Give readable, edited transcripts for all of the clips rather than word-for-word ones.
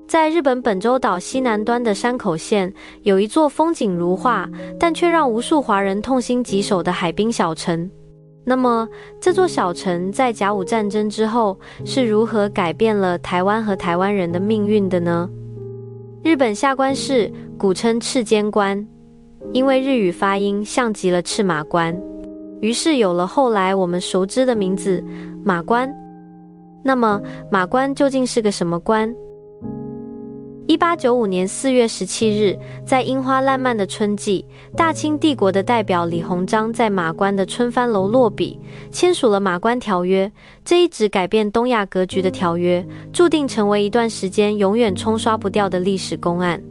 在日本本州岛西南端的山口县，有一座风景如画，但却让无数华人痛心疾首的海滨小城。那么，这座小城在甲午战争之后是如何改变了台湾和台湾人的命运的呢？日本下关市古称赤间关，因为日语发音像极了赤马关，于是有了后来我们熟知的名字马关。那么，马关究竟是个什么关？1895年4月17日，在樱花烂漫的春季，大清帝国的代表李鸿章在马关的春帆楼落笔，签署了《马关条约》。这一纸改变东亚格局的条约，注定成为一段时间永远冲刷不掉的历史公案。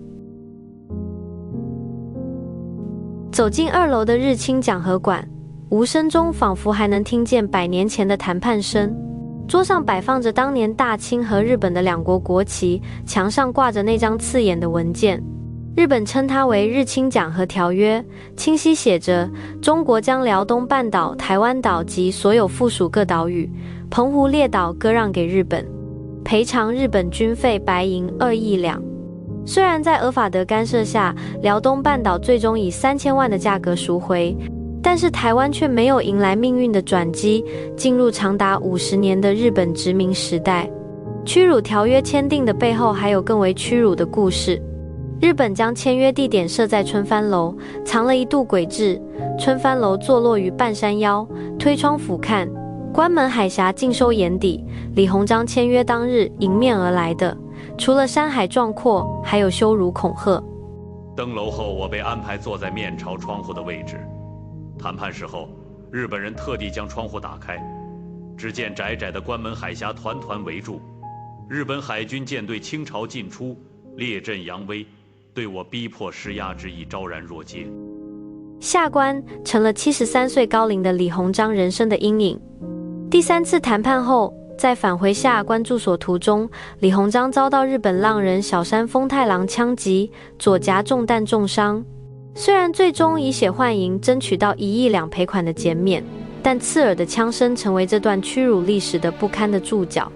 走进2楼的日清讲和馆，无声中仿佛还能听见100年前的谈判声。桌上摆放着当年大清和日本的两国国旗，墙上挂着那张刺眼的文件。日本称它为日清讲和条约，清晰写着中国将辽东半岛、台湾岛及所有附属各岛屿、澎湖列岛割让给日本，赔偿日本军费白银2亿两。虽然在俄法德干涉下，辽东半岛最终以3000万的价格赎回，但是台湾却没有迎来命运的转机，进入长达50年的日本殖民时代。屈辱条约签订的背后还有更为屈辱的故事。日本将签约地点设在春帆楼，藏了一度诡计。春帆楼坐落于半山腰，推窗俯瞰，关门海峡尽收眼底。李鸿章签约当日迎面而来的，除了山海壮阔，还有羞辱恐吓。登楼后，我被安排坐在面朝窗户的位置。谈判时候，日本人特地将窗户打开，只见窄窄的关门海峡团团围住，日本海军舰队倾巢进出，列阵扬威，对我逼迫施压之意昭然若揭。下关成了73岁高龄的李鸿章人生的阴影。第3次谈判后，在返回下关住所途中，李鸿章遭到日本浪人小山丰太郎枪击，左颊中弹重伤。虽然最终以血换银争取到1亿两赔款的减免，但刺耳的枪声成为这段屈辱历史的不堪的注脚。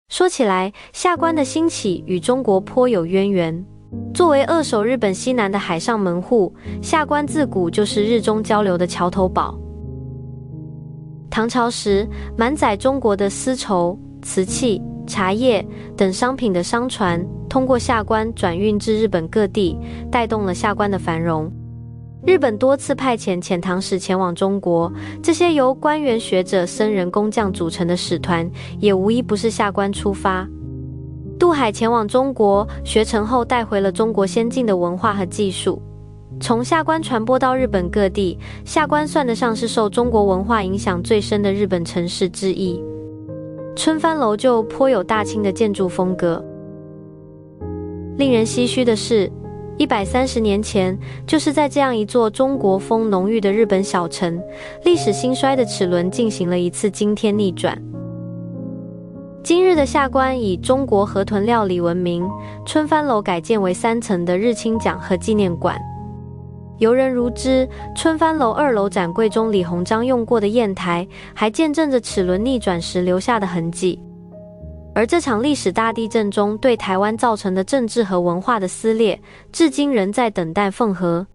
说起来，下关的兴起与中国颇有渊源。作为扼守日本西南的海上门户，下关自古就是日中交流的桥头堡。唐朝时，满载中国的丝绸、瓷器、茶叶等商品的商船通过下关转运至日本各地，带动了下关的繁荣。日本多次派遣遣唐使前往中国，这些由官员、学者、僧人、工匠组成的使团，也无一不是下关出发。渡海前往中国，学成后带回了中国先进的文化和技术。从下关传播到日本各地，下关算得上是受中国文化影响最深的日本城市之一。春帆楼就颇有大清的建筑风格。令人唏嘘的是，130年前，就是在这样一座中国风浓郁的日本小城，历史兴衰的齿轮进行了一次惊天逆转。今日的下关以中国河豚料理闻名，春帆楼改建为3层的日清讲和纪念馆。游人如织，春帆楼2楼展柜中李鸿章用过的砚台，还见证着齿轮逆转时留下的痕迹。而这场历史大地震中对台湾造成的政治和文化的撕裂，至今仍在等待缝合。